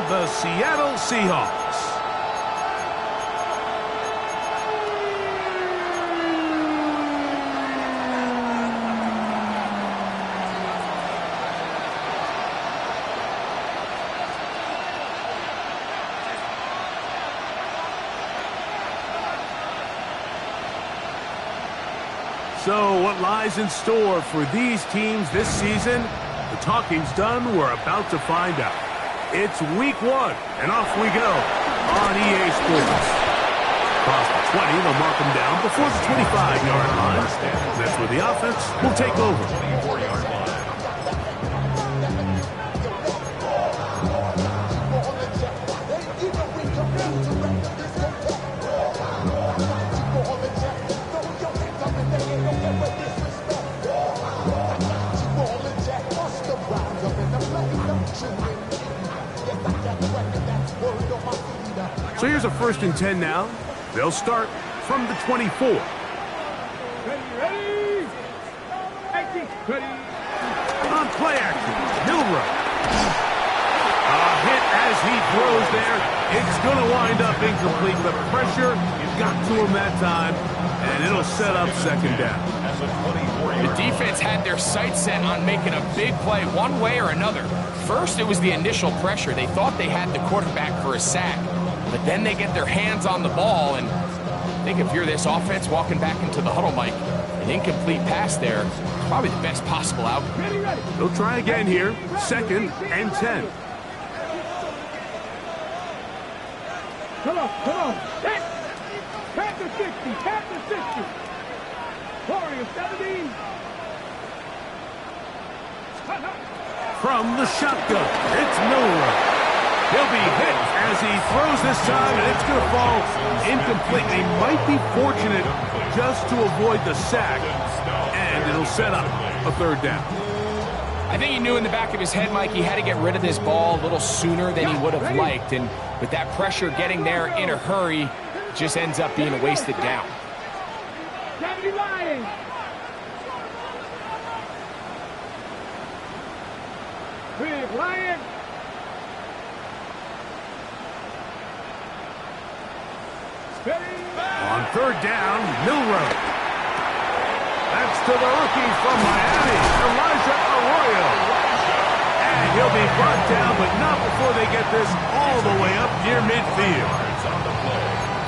the Seattle Seahawks. So what lies in store for these teams this season? The talking's done. We're about to find out. It's week 1, and off we go on EA Sports. Across the 20, they'll mark them down before the 25-yard line. That's where the offense will take over. So here's a 1st and 10 now. They'll start from the 24. Ready. On play action, Milrow. A hit as he throws there. It's going to wind up incomplete. The pressure got to him that time, and it'll set up 2nd down. The defense had their sights set on making a big play one way or another. First, it was the initial pressure. They thought they had the quarterback for a sack. But then they get their hands on the ball, and I think if you're this offense walking back into the huddle, Mike, an incomplete pass there, probably the best possible outcome. They'll try again here, 2nd and 10. Come on. Pass the 60. Warrior 70. From the shotgun, it's Milrow. He'll be hit as he throws this time, and it's going to fall incomplete. They might be fortunate just to avoid the sack, and it'll set up a 3rd down. I think he knew in the back of his head, Mike, he had to get rid of this ball a little sooner than he would have liked, and with that pressure getting there in a hurry, it just ends up being a wasted down. 70 Lions. Big Lion. On 3rd down, Milrow. That's to the rookie from Miami, Elijah Arroyo. And he'll be brought down, but not before they get this all the way up near midfield.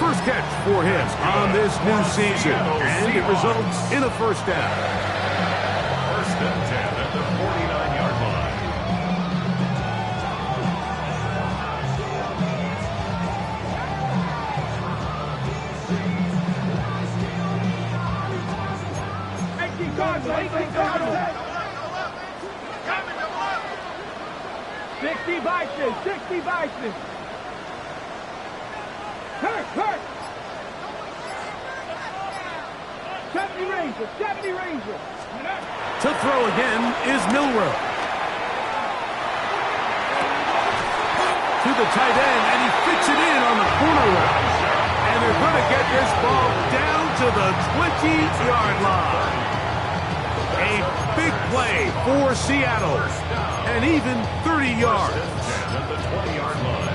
First catch for him on this new season, and it results in a 1st down. 1st and 10 at the 49-yard line. Cardinals. 60 Bison. Hurt. 70 Ranger. To throw again is Milrow. To the tight end, and he fits it in on the corner route. And they're going to get this ball down to the 20-yard line. A big play for Seattle, and even 30 yards. At the 20-yard line.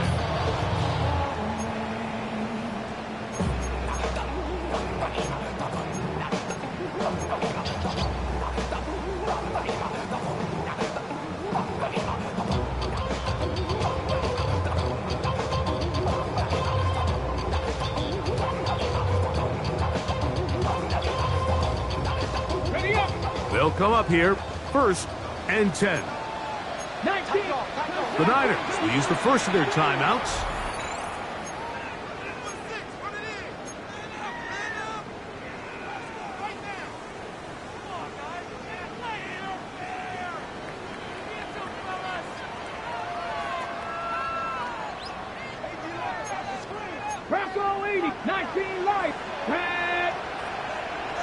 They'll come up here, 1st and 10. 19. The Niners will use the first of their timeouts. Bronco 80, 19 life.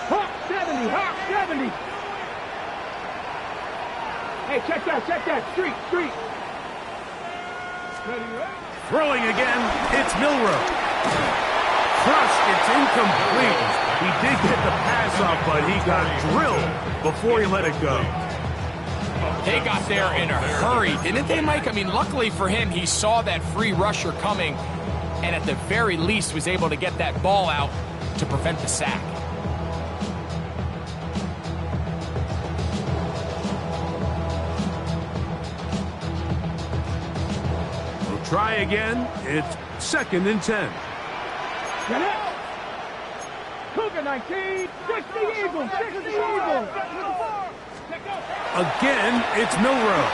Hawk 70. Hey, check that. Street. Throwing again, it's Milrow. Crushed, it's incomplete. He did get the pass off, but he got drilled before he let it go. They got there in a hurry, didn't they, Mike? I mean, luckily for him, he saw that free rusher coming and at the very least was able to get that ball out to prevent the sack. We'll try again. It's 2nd and 10. Get it. Cougar 19. 60 Eagles. 60 Eagles. Again, it's Milroe.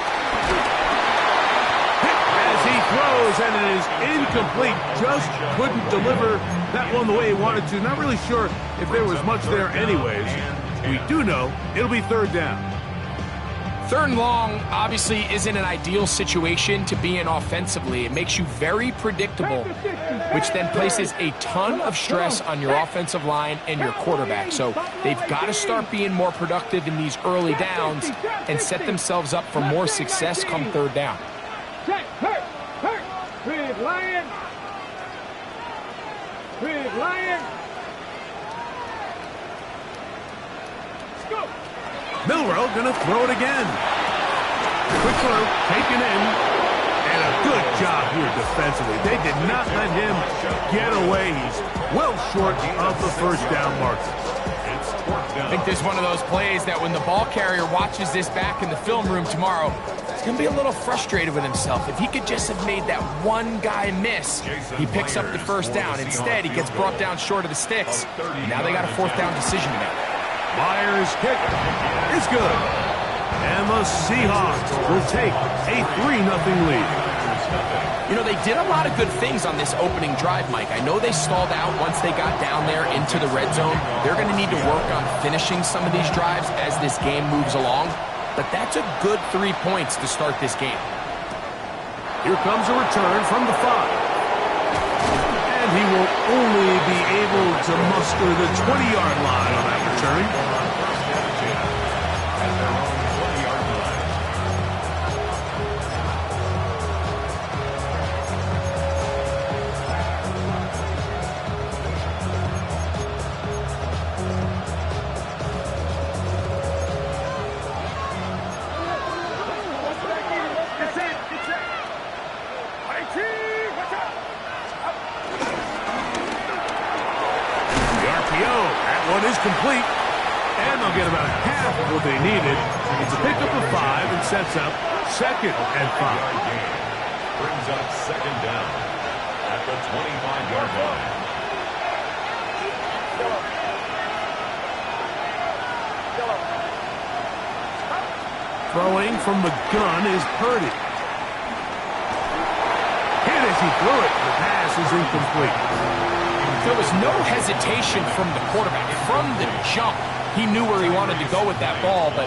Hit as he throws, and it is incomplete. Just couldn't deliver that one the way he wanted to. Not really sure if there was much there anyways. We do know it'll be 3rd down. 3rd and long obviously isn't an ideal situation to be in offensively. It makes you very predictable, which then places a ton of stress on your offensive line and your quarterback. So they've got to start being more productive in these early downs and set themselves up for more success come 3rd down. Big Lion. Big Lion. Go. Milroe gonna throw it again. Quick throw, taken in, and a good job here defensively. They did not let him get away. He's well short of the 1st down marker. I think this is one of those plays that when the ball carrier watches this back in the film room tomorrow, he's going to be a little frustrated with himself. If he could just have made that one guy miss, he picks up the 1st down. Instead, he gets brought down short of the sticks. Now they got a 4th down decision to make. Myers' kick is good. And the Seahawks will take a 3-0 lead. You know, they did a lot of good things on this opening drive, Mike. I know they stalled out once they got down there into the red zone. They're going to need to work on finishing some of these drives as this game moves along. But that's a good 3 points to start this game. Here comes a return from the 5. And he will only be able to muster the 20-yard line on that return. Complete, and they'll get about half of what they needed. It's a pickup of 5 and sets up 2nd and 5. Brings up 2nd down at the 25-yard line. Throwing from the gun is Purdy. Hit as he threw it. The pass is incomplete. There was no hesitation from the quarterback. From the jump, he knew where he wanted to go with that ball, but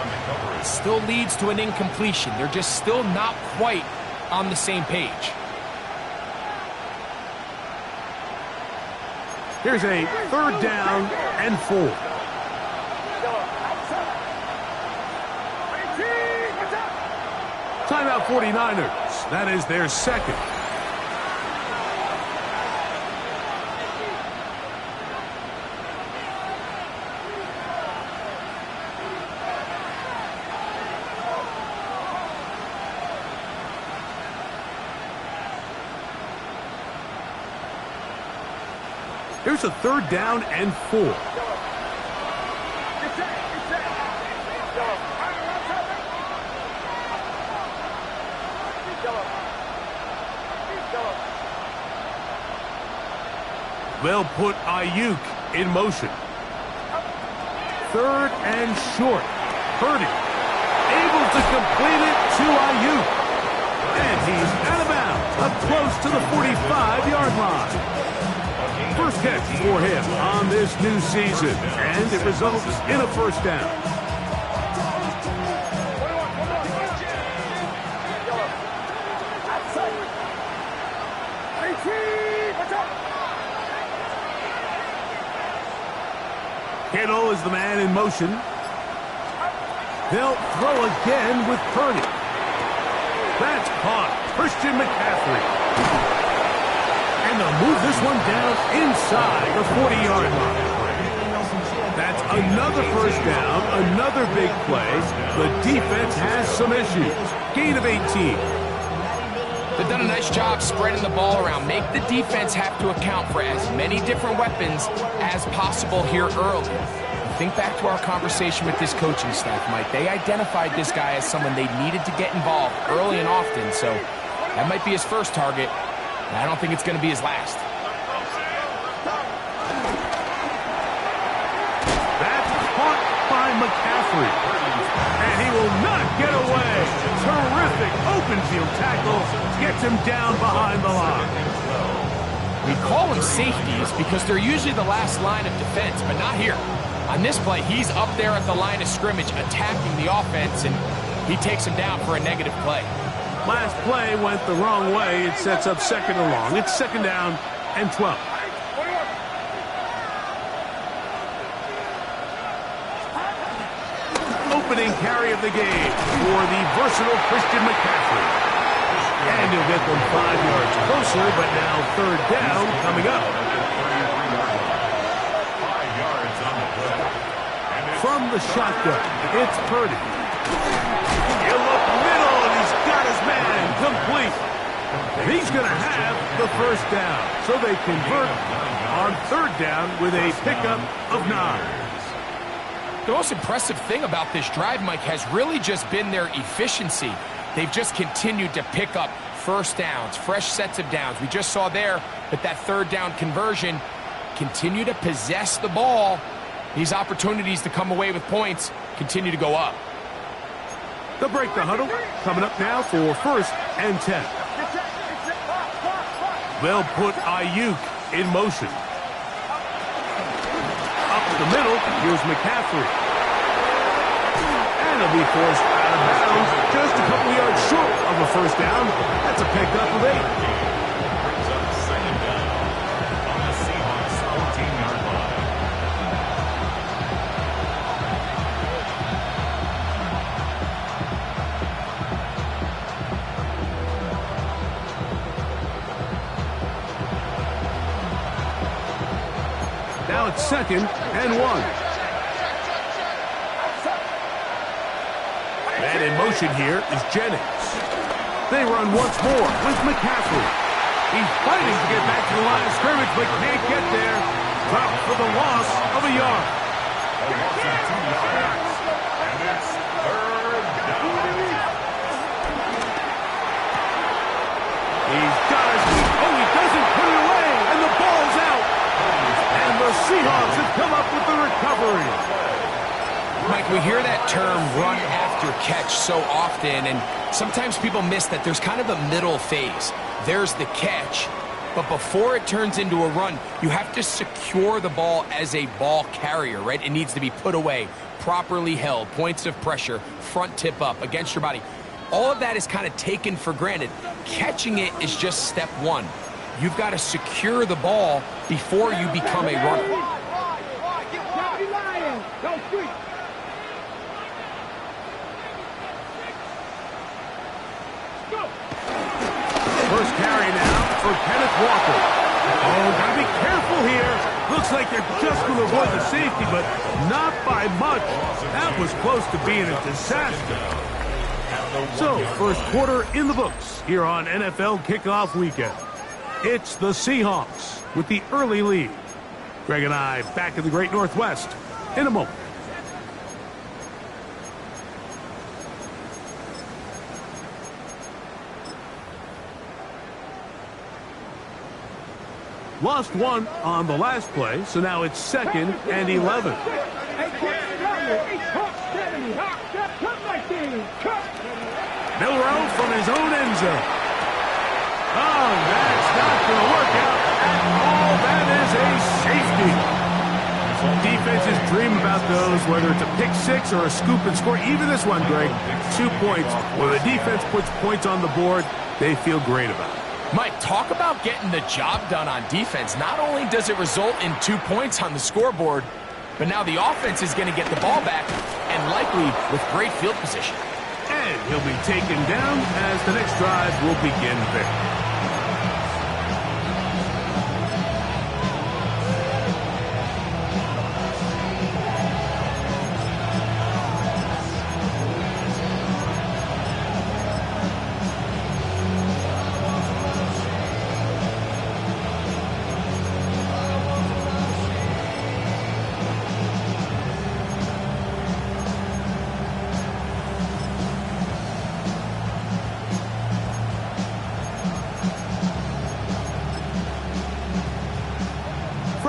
it still leads to an incompletion. They're just still not quite on the same page. Here's a 3rd down and 4. Timeout 49ers. That is their 2nd. Here's a 3rd down and 4. They'll put Ayuk in motion. 3rd and short. Purdy able to complete it to Ayuk. And he's out of bounds, up close to the 45-yard line. First catch for him on this new season, and it results in a 1st down. Kittle is the man in motion. They'll throw again with Purdy. That's caught. Christian McCaffrey. And they'll move this one down inside the 40-yard line. That's Another first down, another big play. The defense has some issues. Gain of 18. They've done a nice job spreading the ball around. Make the defense have to account for as many different weapons as possible here early. Think back to our conversation with this coaching staff, Mike. They identified this guy as someone they needed to get involved early and often, so that might be his first target. I don't think it's going to be his last. That's caught by McCaffrey. And he will not get away. Terrific open field tackle. Gets him down behind the line. We call them safeties because they're usually the last line of defense, but not here. On this play, he's up there at the line of scrimmage attacking the offense, and he takes him down for a negative play. Last play went the wrong way. It sets up second and long. It's second down and 12. Opening carry of the game for the versatile Christian McCaffrey. And he'll get them 5 yards closer, but now third down coming up. From the shotgun, it's Purdy. He'll look middle, and he's got his man complete. And he's going to have the first down. So they convert on third down with a pickup of 9. The most impressive thing about this drive, Mike, has really just been their efficiency. They've just continued to pick up first downs, fresh sets of downs. We just saw there that that third down conversion, continue to possess the ball. These opportunities to come away with points continue to go up. They'll break the huddle. Coming up now for first and 10. They'll put Ayuk in motion. Up the middle, here's McCaffrey. And he'll be forced out of bounds just a couple yards short of a first down. That's a pickup of 8. Brings up second down on the Seahawks 14-yard line. Now it's second and 1. And in motion here is Jennings. They run once more with McCaffrey. He's fighting to get back to the line of scrimmage, but can't get there. Dropped for the loss of a yard. A loss of 2 yards. And it's third down. He's got his feet. Oh, he doesn't put it away, and the ball's out. And the Seahawks have come up with the recovery. Mike, we hear that term run after catch so often, and sometimes people miss that there's kind of a middle phase. There's the catch, but before it turns into a run, you have to secure the ball as a ball carrier, right? It needs to be put away, properly held, points of pressure, front tip up against your body. All of that is kind of taken for granted. Catching it is just step one. You've got to secure the ball before you become a runner. First carry now for Kenneth Walker. Oh, gotta be careful here. Looks like they're just going to avoid the safety, but not by much. That was close to being a disaster. So, first quarter in the books here on NFL Kickoff Weekend. It's the Seahawks with the early lead. Greg and I back in the Great Northwest in a moment. Lost one on the last play, so now it's second and 11. Milrow from his own end zone. Oh, that's not going to work out at all. That is a safety. Defenses dream about those, whether it's a pick six or a scoop and score. Even this one, Greg, 2 points. When the defense puts points on the board, they feel great about it. Mike, talk about getting the job done on defense. Not only does it result in 2 points on the scoreboard, but now the offense is going to get the ball back, and likely with great field position. And he'll be taken down as the next drive will begin there.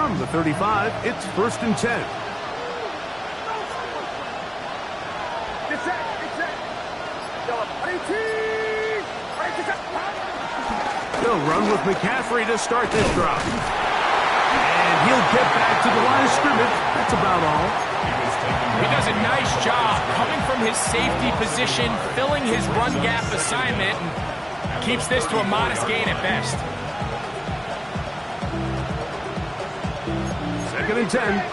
From the 35, it's 1st and 10. Get set. They'll run with McCaffrey to start this drive. And he'll get back to the line of scrimmage. That's about all. He does a nice job coming from his safety position, filling his run gap assignment, and keeps this to a modest gain at best. 2nd and 10.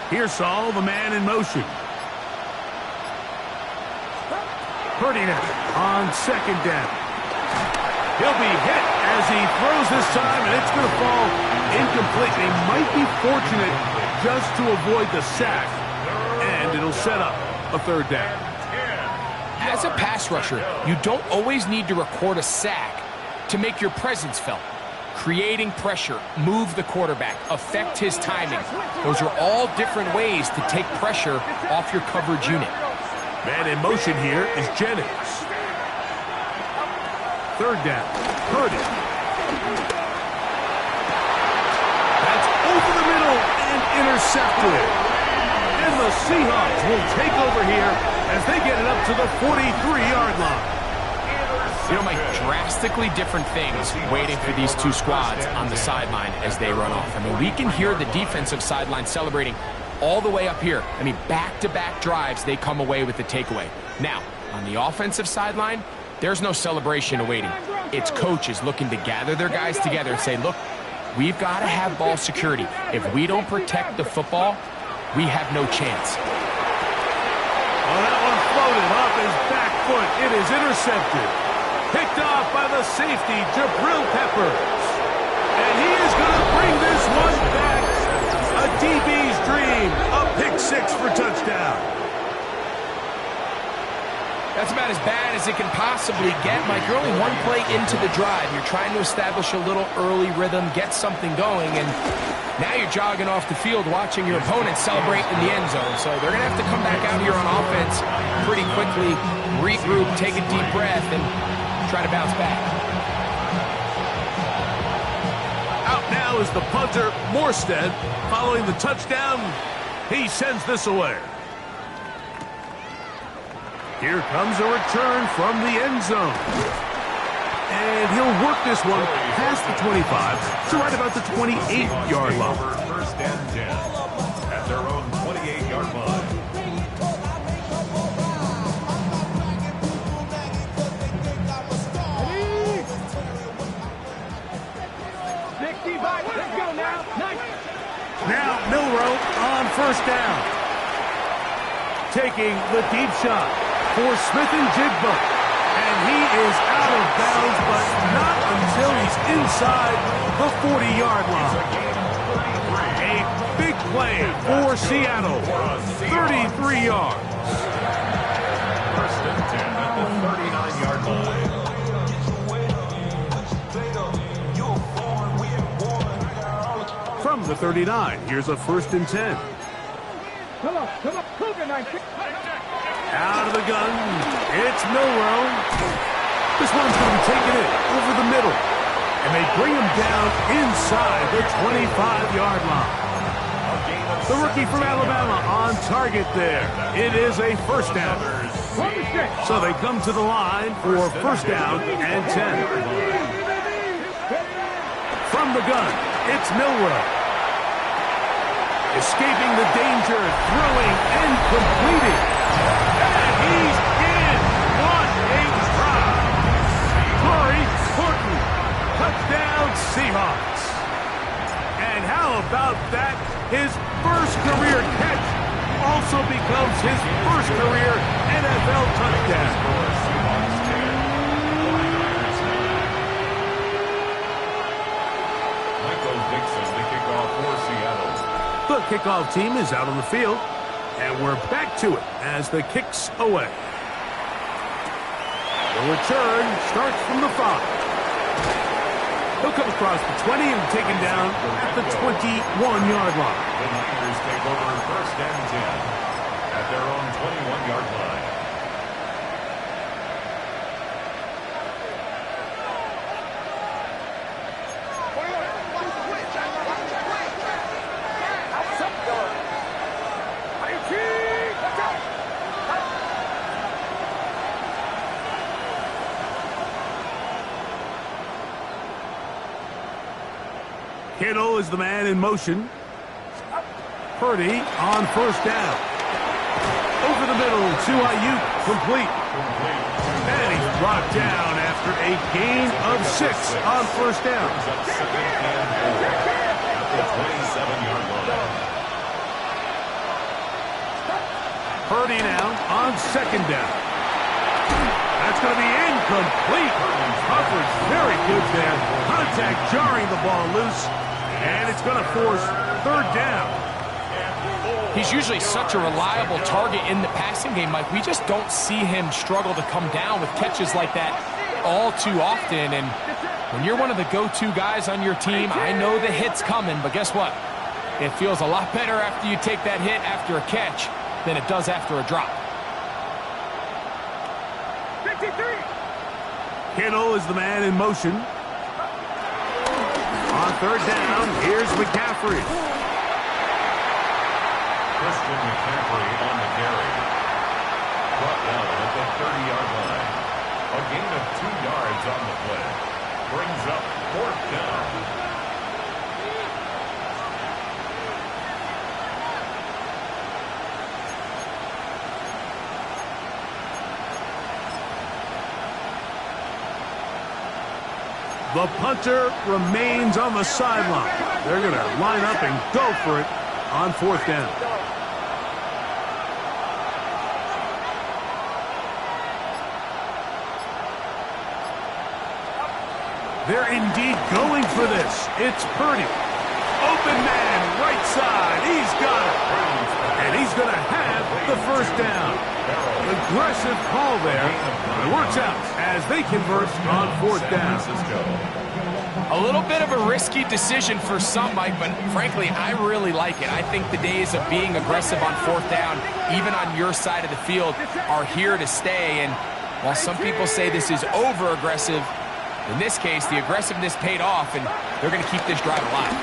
Here's Saul, the man in motion. Ferdinand on 2nd down. He'll be hit as he throws this time, and it's going to fall incomplete. They might be fortunate just to avoid the sack, and it'll set up a 3rd down. As a pass rusher, you don't always need to record a sack to make your presence felt. Creating pressure, move the quarterback, affect his timing. Those are all different ways to take pressure off your coverage unit. Man in motion here is Jennings. 3rd down. Purdy. That's over the middle and intercepted. And the Seahawks will take over here as they get it up to the 43-yard line. You know, Mike, drastically different things waiting for these two squads on the sideline as they run off. I mean, we can hear the defensive sideline celebrating all the way up here. I mean, back-to-back drives, they come away with the takeaway. Now, on the offensive sideline, there's no celebration awaiting. It's coaches looking to gather their guys together and say, look, we've got to have ball security. If we don't protect the football, we have no chance. Well, that one floated off his back foot. It is intercepted. Picked off by the safety, Jabril Peppers. And he is going to bring this one back. A DB's dream. A pick 6 for touchdown. That's about as bad as it can possibly get, Mike. You're only one play into the drive. You're trying to establish a little early rhythm, get something going, and now you're jogging off the field watching your opponent celebrate in the end zone. So they're going to have to come back out here on offense pretty quickly, regroup, take a deep breath, and try to bounce back. Out now is the punter, Morstead. Following the touchdown, he sends this away. Here comes a return from the end zone. And he'll work this one past the 25 to right about the 28-yard line. 1st and 10 at their own 28-yard line. Let's go now. Nice. Now Milrow on 1st down. Taking the deep shot for Smith and Jigba. And he is out of bounds, but not until he's inside the 40-yard line. A big play for Seattle. 33 yards. 1st and 10 at the 39-yard line. From the 39, here's a 1st and 10. Come on. Cougar 19. Out of the gun, it's Milrow. This one's going to be taken in over the middle. And they bring him down inside the 25-yard line. The rookie from Alabama on target there. It is a 1st down. So they come to the line for 1st down and 10. From the gun, it's Milrow. Escaping the danger, throwing and completing. And he's in. What a try. Corey Horton. Touchdown Seahawks. And how about that? His first career catch also becomes his first career NFL touchdown. The kickoff team is out on the field, and we're back to it as the kick's away. The return starts from the 5. He'll come across the 20 and taken down at the 21-yard line. The Niners take over first and 10 at their own 21-yard line. Kittle is the man in motion. Purdy on first down. Over the middle to Ayuk, complete. And he's brought down after a gain of 6 on first down. At the 27-yard line. Purdy now on second down. That's going to be incomplete. Coverage very good there. Contact jarring the ball loose. And it's going to force third down. He's usually such a reliable target in the passing game, Mike. We just don't see him struggle to come down with catches like that all too often. And when you're one of the go-to guys on your team, I know the hit's coming, but guess what? It feels a lot better after you take that hit after a catch than it does after a drop. 53. Kittle is the man in motion. On third down, here's McCaffrey. Christian McCaffrey on the carry. Brought down at the 30-yard line. A gain of 2 yards on the play. Brings up fourth down. The punter remains on the sideline. They're going to line up and go for it on fourth down. They're indeed going for this. It's Purdy. Open man, right side. He's got it. And he's going to have the first down. Aggressive call there. It works out as they convert on fourth down. A little bit of a risky decision for some, Mike, but frankly, I really like it. I think the days of being aggressive on fourth down, even on your side of the field, are here to stay. And while some people say this is over-aggressive, in this case, the aggressiveness paid off, and they're going to keep this drive alive.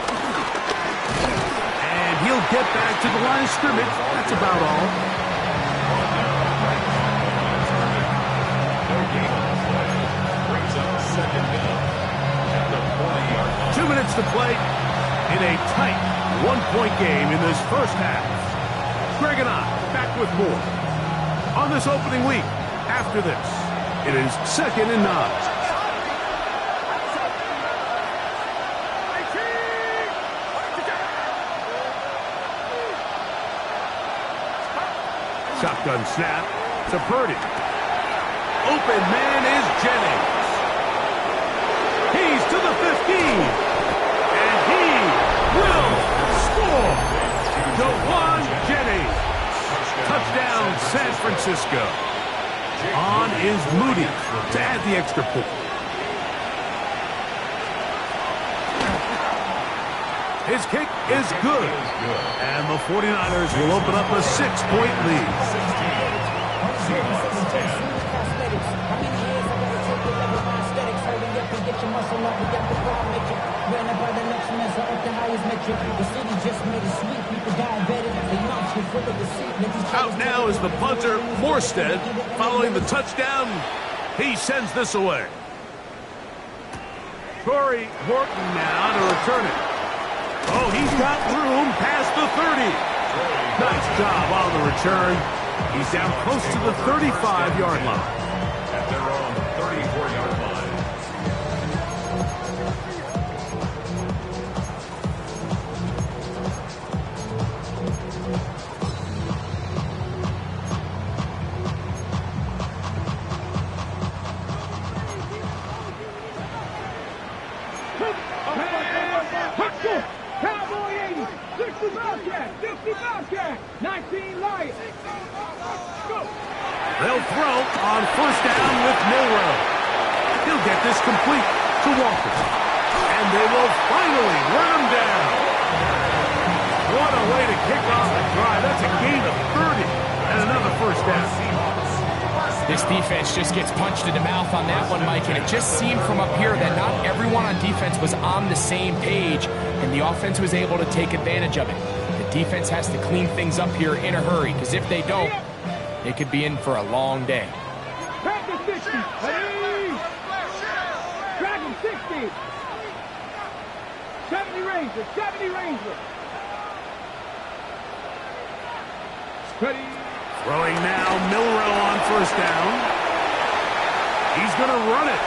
And he'll get back to the line of scrimmage. That's about all. 2 minutes to play in a tight one-point game in this first half. Greg and I back with more on this opening week. After this, it is 2nd and 9. Shotgun snap to Purdy. Open man is Jennings. He's to the 15. And he will score. DeJuan Jennings. Touchdown, San Francisco. On is Moody to add the extra point. His kick is good. And the 49ers will open up a 6-point lead. Out now is the punter, Morstead. Following the touchdown, he sends this away. Corey Horton now to return it. Oh, he's got room past the 30. Nice job on the return. He's down close to the 35-yard line. At their own 34-yard line. Cowboy 80, 60 Bobcat, 50 Bobcat, 19 Lions. Go. They'll throw on first down with Milrow. He'll get this complete to Walker. And And they will finally run him down. What a way to kick off the drive. That's a gain of 30 and another first down. This defense just gets punched in the mouth on that one, Mike, and it just seemed from up here that not everyone on defense was on the same page, and the offense was able to take advantage of it. The defense has to clean things up here in a hurry, because if they don't, they could be in for a long day. Dragon 60. Ready? Dragon 60. 70 Rangers. 70 Rangers. Ready? Throwing now, Milrow on first down. He's going to run it.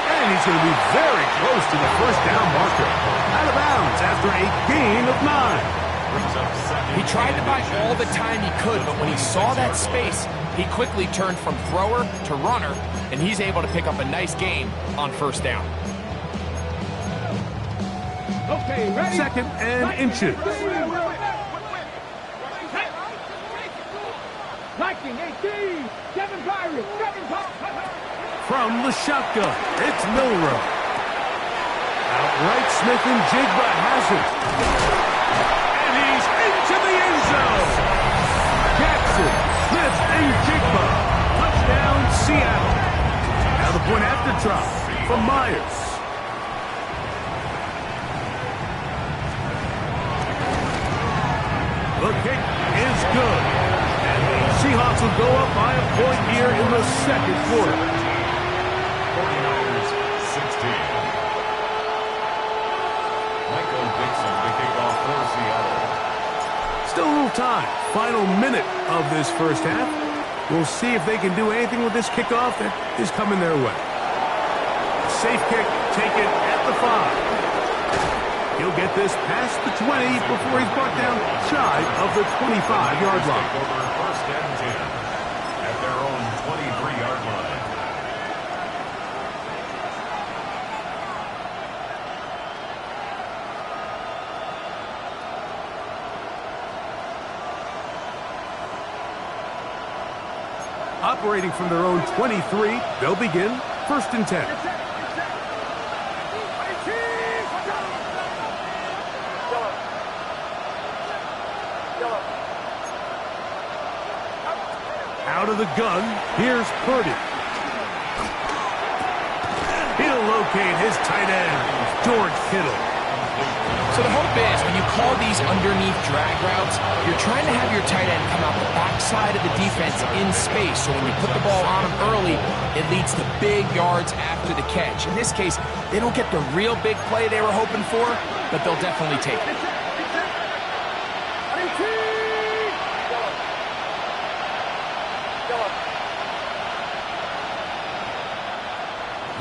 And he's going to be very close to the first down marker. Out of bounds after a gain of 9. He tried to buy all the time he could, but when he saw that space, he quickly turned from thrower to runner, and he's able to pick up a nice gain on first down. Okay, ready? Second and inches. Viking 18. 7 Pirates. 7 Pirates. From the shotgun, it's Milrow. Outright, Smith and Jigba has it. And he's into the end zone. Jackson, Smith, and Jigba. Touchdown, Seattle. Now the point after drop from Myers. The kick is good. And the Seahawks will go up by a point here in the second quarter. 49ers 16. Michael Dixon to kick off for Seattle. Still a little time. Final minute of this first half. We'll see if they can do anything with this kickoff that is coming their way. Safe kick taken at the 5. He'll get this past the 20 before he's brought down shy of the 25-yard line. Take over first and 10 at their own 23-yard line. Operating from their own 23, they'll begin first and 10. Out of the gun, here's Purdy. He'll locate his tight end, George Kittle. So the hope is when you call these underneath drag routes, you're trying to have your tight end come out the backside of the defense in space. So when you put the ball on him early, it leads to big yards after the catch. In this case, they don't get the real big play they were hoping for, but they'll definitely take it.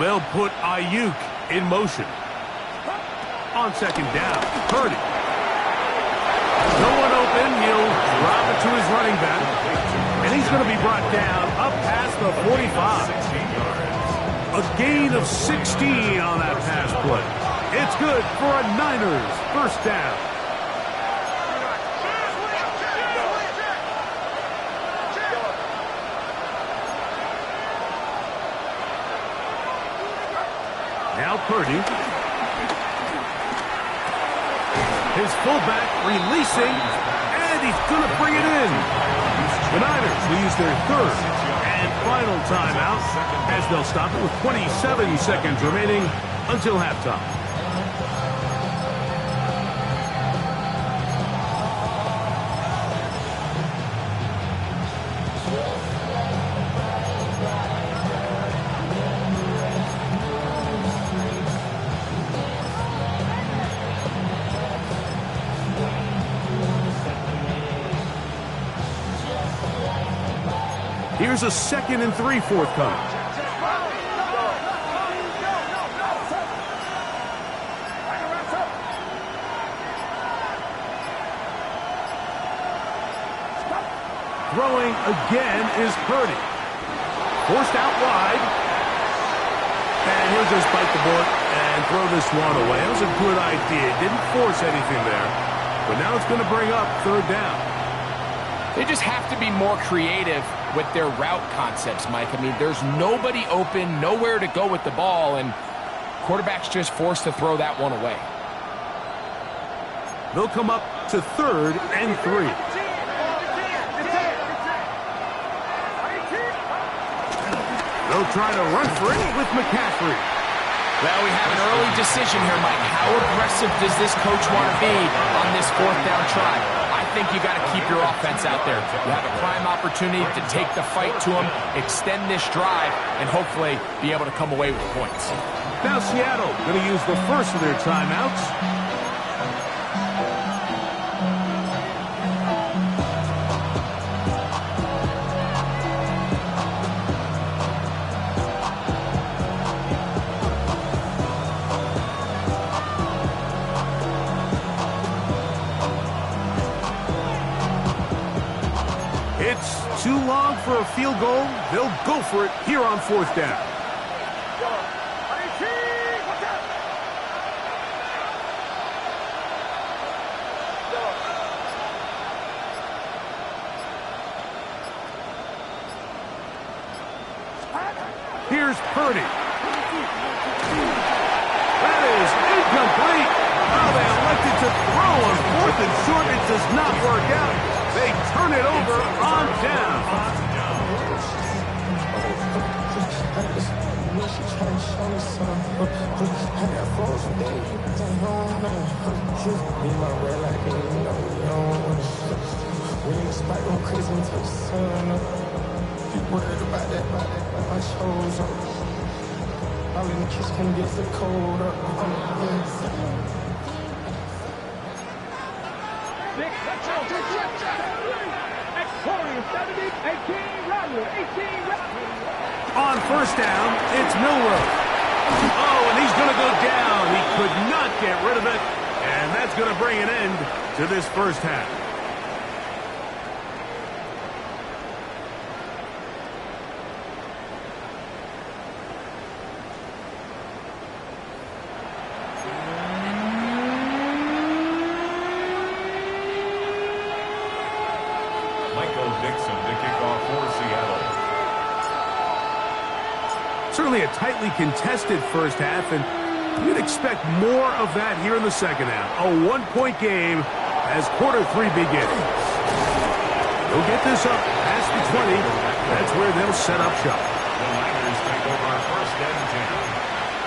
They'll put Ayuk in motion. On second down, Purdy. No one open. He'll drop it to his running back. And he's going to be brought down up past the 45. A gain of 16 on that pass play. It's good for a Niners first down. Now Purdy. His fullback releasing, and he's going to bring it in. The Niners will use their third and final timeout as they'll stop it with 27 seconds remaining until halftime. Here's a 2nd and 3 forthcoming. Throwing again is Purdy. Forced out wide. And he'll just bite the bullet and throw this one away. That was a good idea. Didn't force anything there. But now it's going to bring up third down. They just have to be more creative with their route concepts, Mike. I mean, there's nobody open, nowhere to go with the ball, and quarterback's just forced to throw that one away. They'll come up to 3rd and 3. They'll try to run for it with McCaffrey. Well, we have an early decision here, Mike. How aggressive does this coach want to be on this 4th down try? I think you got to keep your offense out there. You have a prime opportunity to take the fight to them, extend this drive, and hopefully be able to come away with points. Now Seattle going to use the first of their timeouts. It's too long for a field goal. They'll go for it here on 4th down. Here's Purdy. That is incomplete. Oh, they elected to throw on 4th and short. It does not work out. They turn it over on down. Worried about that, my shows up. All in the kitchen gets the cold up. On 1st down, it's Milroe. Oh, and he's going to go down. He could not get rid of it, and that's going to bring an end to this 1st half. Certainly a tightly contested 1st half, and you'd expect more of that here in the 2nd half. A 1-point game as quarter 3 begins. They'll get this up past the 20. That's where they'll set up shop. The Niners take over 1st and 10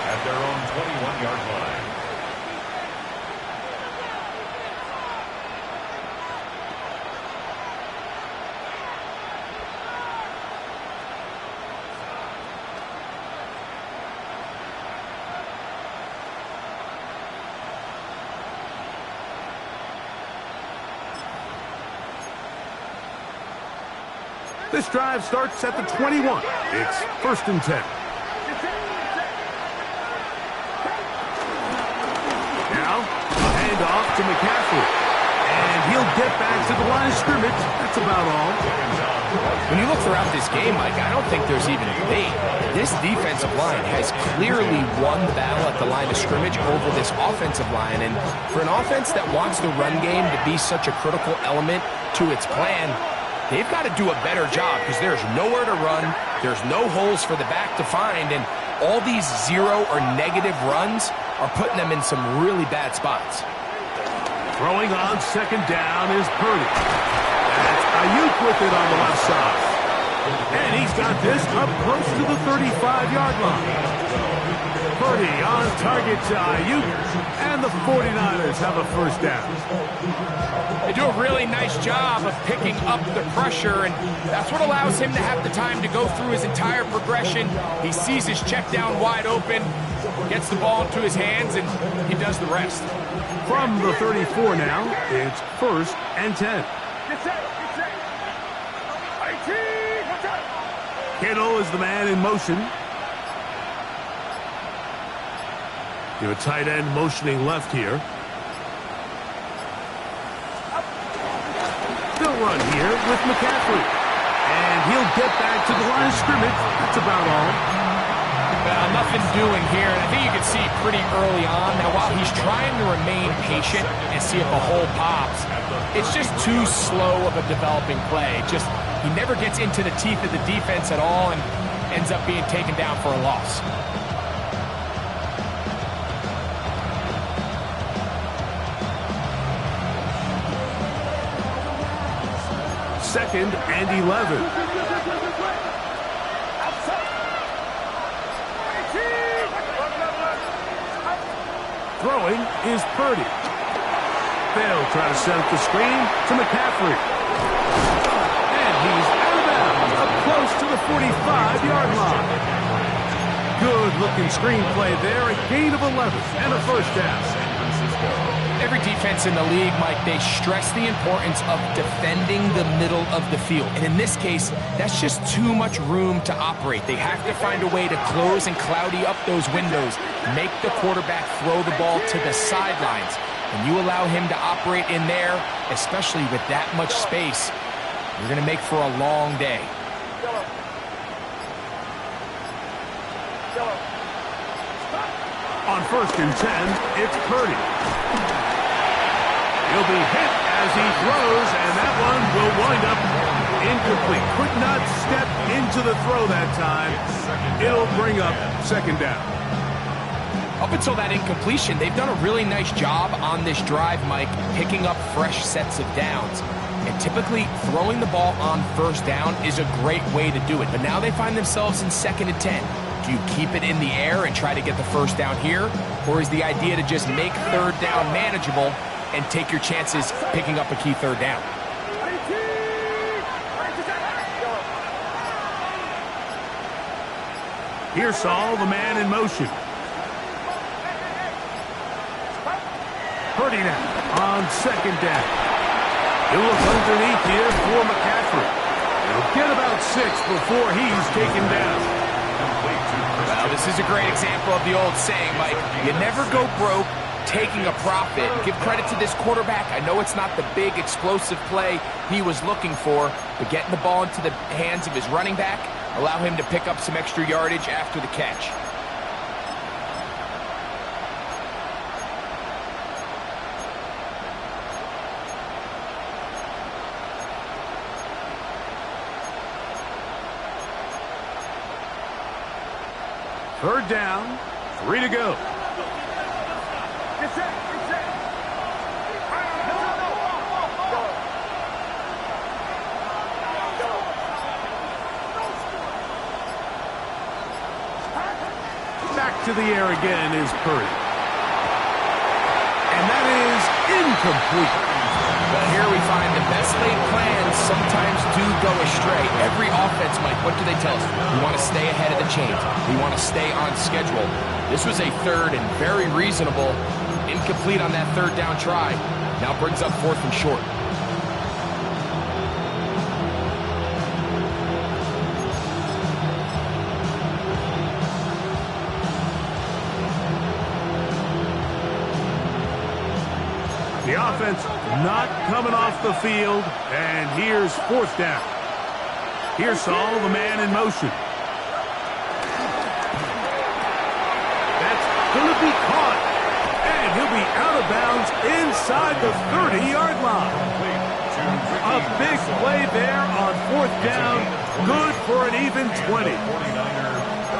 at their own 21-yard line. This drive starts at the 21. It's 1st and 10. Now, a handoff to McCaffrey. And he'll get back to the line of scrimmage. That's about all. When you look throughout this game, Mike, I don't think there's even debate. This defensive line has clearly won the battle at the line of scrimmage over this offensive line. And for an offense that wants the run game to be such a critical element to its plan, they've got to do a better job because there's nowhere to run, there's no holes for the back to find, and all these 0 or negative runs are putting them in some really bad spots. Throwing on 2nd down is Purdy. That's Ayuk with it on the left side. And he's got this up close to the 35-yard line. Purdy on target to Ayuk, and the 49ers have a 1st down. They do a really nice job of picking up the pressure, and that's what allows him to have the time to go through his entire progression. He sees his check down wide open, gets the ball into his hands, and he does the rest. From the 34 now, it's 1st and 10. Kittle is the man in motion. You have a tight end motioning left here. They'll run here with McCaffrey. And he'll get back to the line of scrimmage. That's about all. Well, nothing doing here. And I think you can see pretty early on. Now, while he's trying to remain patient and see if a hole pops, it's just too slow of a developing play. He never gets into the teeth of the defense at all and ends up being taken down for a loss. 2nd and 11. Throwing is Purdy. They'll try to set up the screen to McCaffrey. And he's out of bounds, up close to the 45-yard line. Good-looking screenplay there, a gain of 11 and a first down. Every defense in the league, Mike, they stress the importance of defending the middle of the field. And in this case, that's just too much room to operate. They have to find a way to close and cloudy up those windows, make the quarterback throw the ball to the sidelines. When you allow him to operate in there, especially with that much space, you're going to make for a long day. On 1st and 10, it's Purdy. He'll be hit as he throws, and that one will wind up incomplete. Could not step into the throw that time. It'll bring up 2nd down. Up until that incompletion, they've done a really nice job on this drive, Mike, picking up fresh sets of downs. And typically, throwing the ball on 1st down is a great way to do it. But now they find themselves in 2nd and 10. Do you keep it in the air and try to get the 1st down here? Or is the idea to just make 3rd down manageable and take your chances picking up a key 3rd down? Here's Saul, the man in motion. Purdy now on 2nd down. He'll look underneath here for McCaffrey. He'll get about 6 before he's taken down. Well, this is a great example of the old saying, Mike, you never go broke taking a profit. Give credit to this quarterback. I know it's not the big explosive play he was looking for, but getting the ball into the hands of his running back, allow him to pick up some extra yardage after the catch. Third down, 3 to go. Back to the air again is Purdy. And that is incomplete. Well, here we find the best laid plans sometimes do go astray. Every offense, Mike, what do they tell us? We want to stay ahead of the chains. We want to stay on schedule. This was a 3rd and very reasonable. Incomplete on that 3rd down try. Now brings up 4th and short. The offense not coming off the field, and here's 4th down. Here's Saul, the man in motion. That's going to be caught, and he'll be out of bounds inside the 30-yard line. A big play there on 4th down, good for an even 20.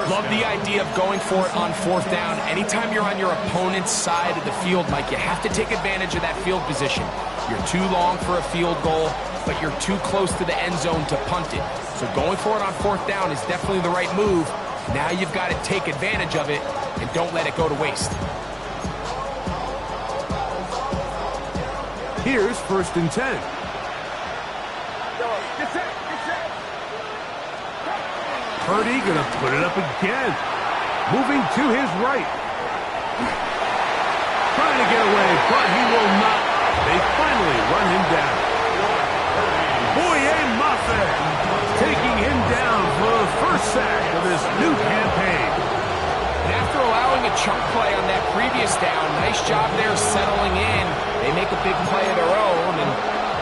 Love the idea of going for it on 4th down. Anytime you're on your opponent's side of the field, Mike, you have to take advantage of that field position. You're too long for a field goal, but you're too close to the end zone to punt it. So going for it on 4th down is definitely the right move. Now you've got to take advantage of it and don't let it go to waste. Here's 1st and 10. Purdy going to put it up again. Moving to his right. Trying to get away, but he will not. They finally run him down. Boye Mafe taking him down for the 1st sack of this new campaign. And after allowing a chunk play on that previous down, nice job there settling in. They make a big play of their own, and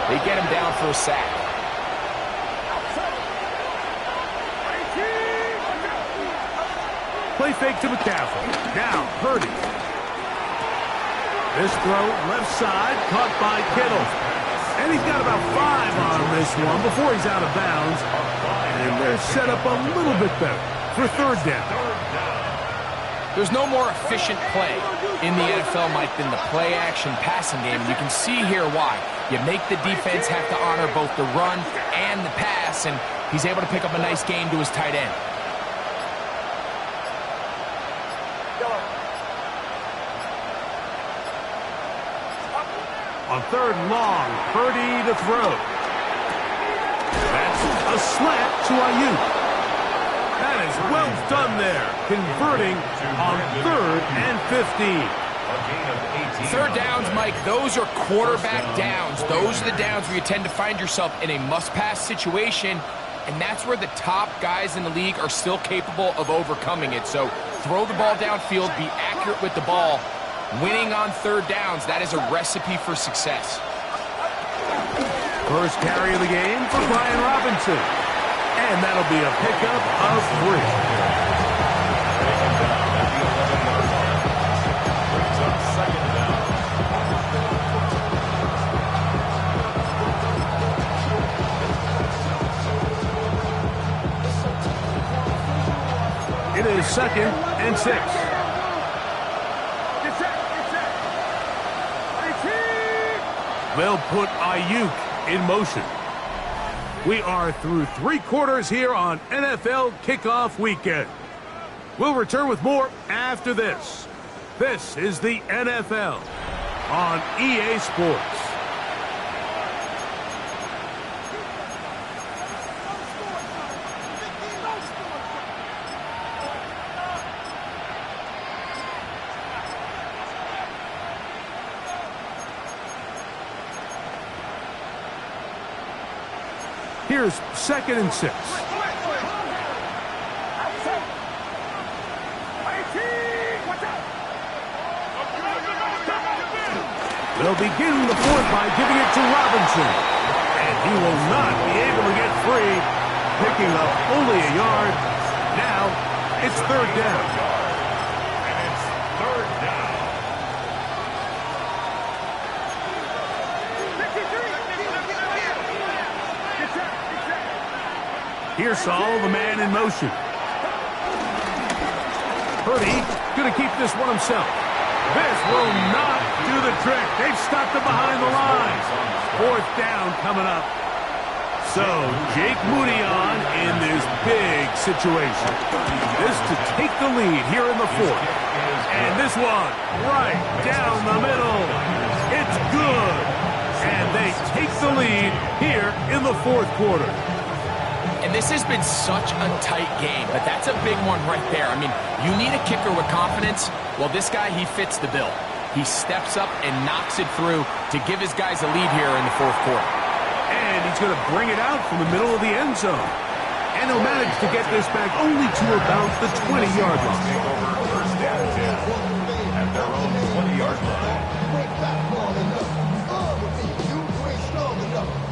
they get him down for a sack. Play fake to McCaffrey. Now, Purdy. This throw, left side, caught by Kittle. And he's got about 5 on this one before he's out of bounds. And they're set up a little bit better for 3rd down. There's no more efficient play in the NFL, Mike, than the play-action passing game. And you can see here why. You make the defense have to honor both the run and the pass, and he's able to pick up a nice gain to his tight end. On third and long, Purdy to throw. That's a slant to Ayuk. That is well done there, converting on 3rd and 15. Third downs, Mike, those are quarterback downs. Those are the downs where you tend to find yourself in a must-pass situation, and that's where the top guys in the league are still capable of overcoming it. So throw the ball downfield, be accurate with the ball. Winning on third downs, that is a recipe for success. First carry of the game for Brian Robinson. And that'll be a pickup of 3. It is 2nd and 6. They'll put Ayuk in motion. We are through 3 quarters here on NFL Kickoff Weekend. We'll return with more after this. This is the NFL on EA Sports. Here's 2nd and 6. They'll begin the 4th by giving it to Robinson. And he will not be able to get free, picking up only a yard. Now it's 3rd down. And it's 3rd down. Here's Saul, the man in motion. Purdy going to keep this one himself. This will not do the trick. They've stopped him behind the line. 4th down coming up. So, Jake Moody on in this big situation. This to take the lead here in the 4th. And this one right down the middle. It's good. And they take the lead here in the 4th quarter. And this has been such a tight game, but that's a big one right there. I mean, you need a kicker with confidence. Well, this guy, he fits the bill. He steps up and knocks it through to give his guys a lead here in the 4th quarter. And he's going to bring it out from the middle of the end zone. And he'll manage to get this back only to about the 20-yard line. First down 10 at their own 20-yard line.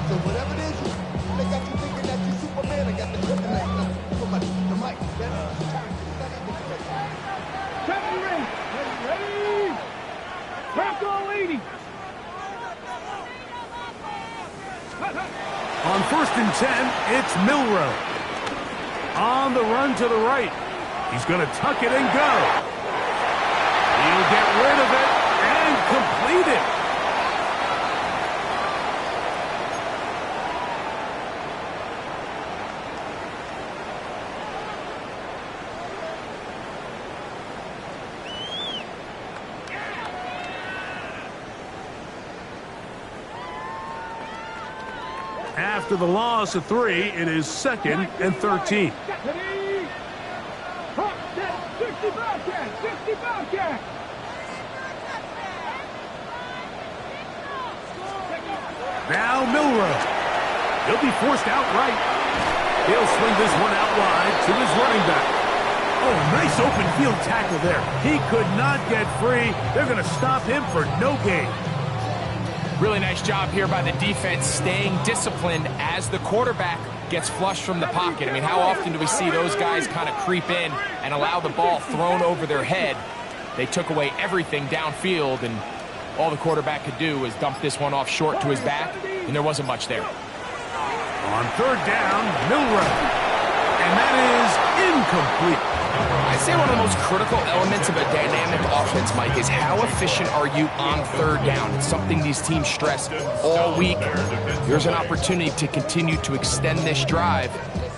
So whatever it is, they got you thinking that you're Superman. I got the kryptonite now. So much the mic. Captain ready. Ready. Crack all 80. On 1st and 10, it's Milrow. On the run to the right. He's going to tuck it and go. He'll get rid of it and complete it. After the loss of 3, it is 2nd and 13. Now Milrow. He'll be forced outright. He'll swing this one out wide to his running back. Oh, nice open field tackle there. He could not get free. They're going to stop him for no gain. Really nice job here by the defense staying disciplined as the quarterback gets flushed from the pocket. I mean, how often do we see those guys kind of creep in and allow the ball thrown over their head? They took away everything downfield, and all the quarterback could do was dump this one off short to his back, and there wasn't much there. On 3rd down, Milrow. And that is incomplete. I'd say one of the most critical elements of a dynamic offense, Mike, is how efficient are you on third down. It's something these teams stress all week. Here's an opportunity to continue to extend this drive.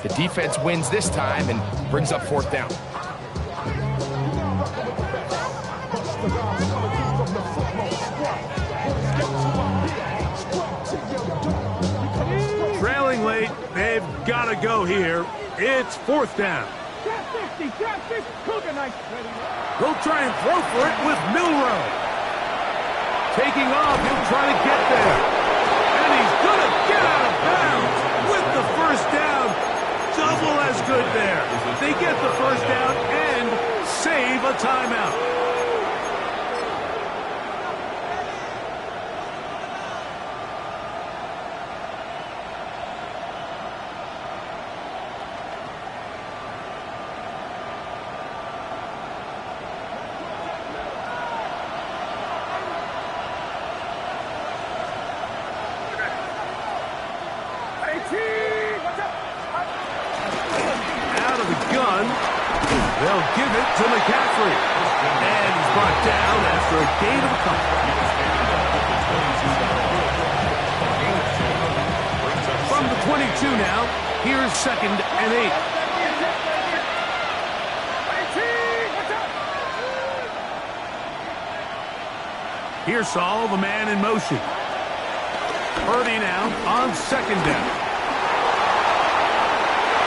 The defense wins this time and brings up fourth down. Trailing late, they've got to go here. It's fourth down. They'll try and throw for it with Milroe. Taking off, he'll try to get there. And he's going to get out of bounds with the first down. Double as good there. They get the first down and save a timeout. Out of the gun, they'll give it to McCaffrey. And he's brought down after a gain of a couple. From the 22 now, here's 2nd and 8. Here's Saul, the man in motion. Purdy now on 2nd down.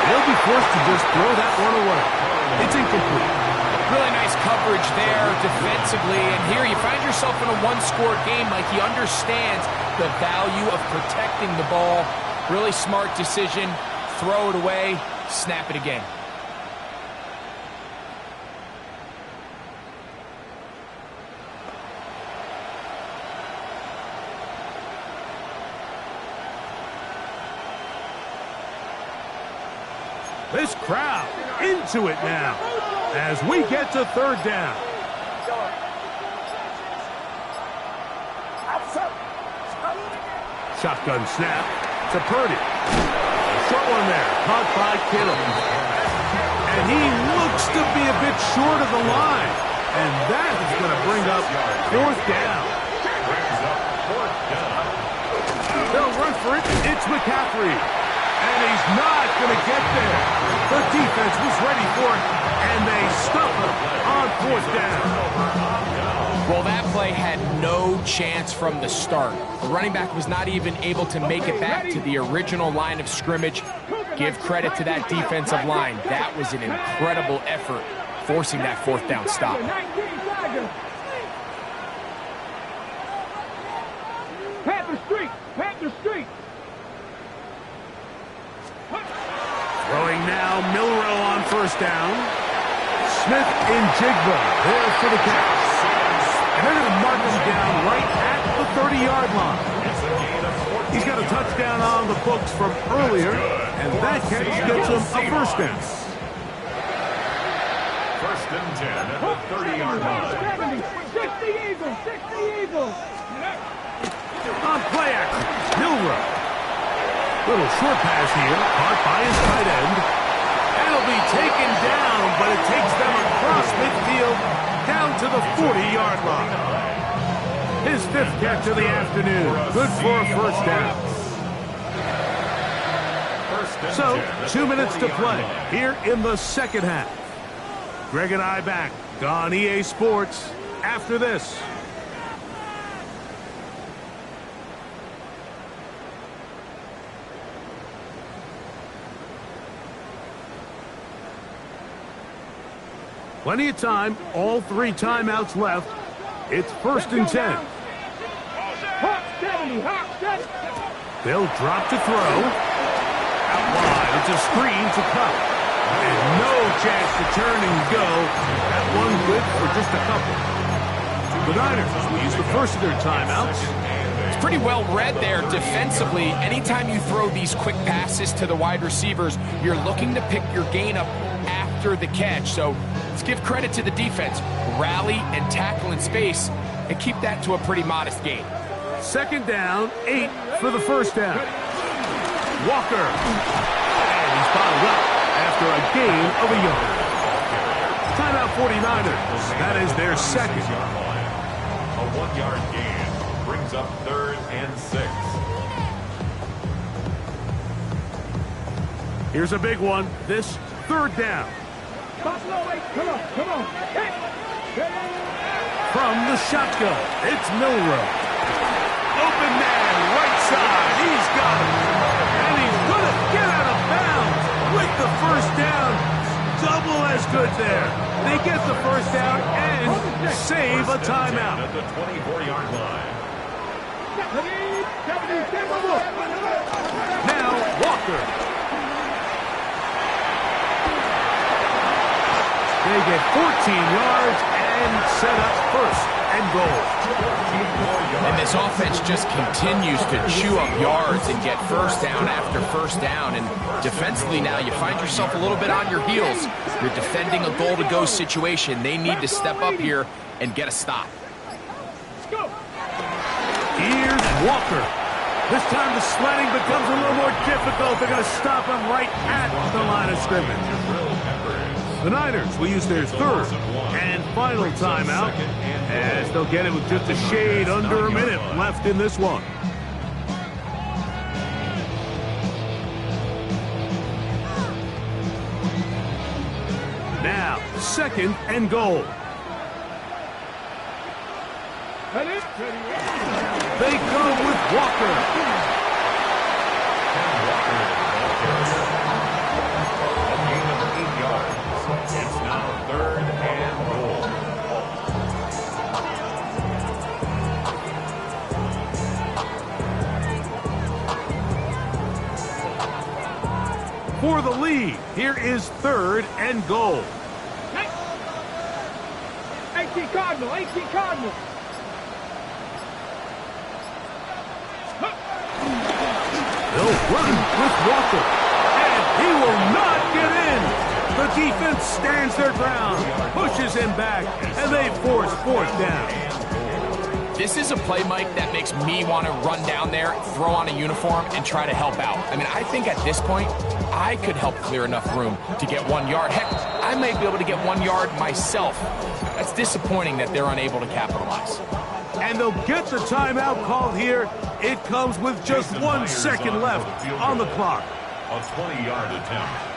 They'll be forced to just throw that one away. It's incomplete. Really nice coverage there defensively. And here you find yourself in a one-score game. Like, he understands the value of protecting the ball. Really smart decision. Throw it away. Snap it again. This crowd into it now as we get to third down. Shotgun snap to Purdy. Short one there, caught by Kittle. And he looks to be a bit short of the line. And that is going to bring up fourth down. They'll run for it. It's McCaffrey. And he's not going to get there. The defense was ready for it, and they stop him on fourth down. Well, that play had no chance from the start. The running back was not even able to make it back to the original line of scrimmage. Give credit to that defensive line. That was an incredible effort, forcing that fourth down stop. Panther Street. Throwing now, Milroe on first down. Smith in Jigba there for the catch. And they're going to mark him down right at the 30-yard line. He's got a touchdown on the books from earlier, and that catch gets him a first down. 1st and 10 at the 30-yard line. 60 Eagles. On play action, Milroe. Little short pass here, caught by his tight end. And it'll be taken down, but it takes them across midfield down to the 40-yard line. His 5th catch of the afternoon. Good for a first down. So, 2 minutes to play here in the second half. Greg and I back on EA Sports after this. Plenty of time, all 3 timeouts left. It's 1st and 10. They'll drop to throw. Out wide, it's a screen to cut. And no chance to turn and go. That one good for just a couple. The Niners will use the first of their timeouts. It's pretty well read there defensively. Anytime you throw these quick passes to the wide receivers, you're looking to pick your gain up after the catch. So let's give credit to the defense. Rally and tackle in space and keep that to a pretty modest gain. 2nd down, 8 for the first down. Walker. And he's bottled up after a gain of a yard. 49ers. That is their second. A 1-yard gain brings up 3rd and 6. Here's a big one. This 3rd down. Buffalo, wait, come on. Hey. From the shotgun, it's Milroe. Open man, right side. He's got it. And he's going to get out of bounds with the 1st down. Double as good there. They get the 1st down and save a timeout. At the 24-yard line. Now, Walker. They get 14 yards and set up 1st and goal. And this offense just continues to chew up yards and get 1st down after 1st down. And defensively now, you find yourself a little bit on your heels. You're defending a goal-to-go situation. They need to step up here and get a stop. Here's Walker. This time the sledding becomes a little more difficult. They're going to stop him right at the line of scrimmage. The Niners will use their 3rd and final timeout, as they'll get it with just a shade under a minute left in this one. Now, 2nd and goal. They go with Walker. It's now 3rd and goal. For the lead, here is 3rd and goal. 18 Cardinal. They'll run with Walker, and he will not get in. The defense stands their ground, pushes him back, and they force 4th down. This is a play, Mike, that makes me want to run down there, throw on a uniform, and try to help out. I mean, I think at this point, I could help clear enough room to get 1 yard. Heck, I may be able to get 1 yard myself. That's disappointing that they're unable to capitalize. And they'll get the timeout called here. It comes with just 1 second left on the clock. A 20-yard attempt.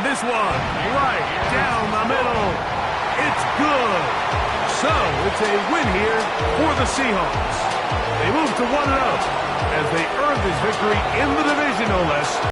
This one right down the middle. It's good. So it's a win here for the Seahawks. They move to 1-0 as they earn this victory in the division, no less.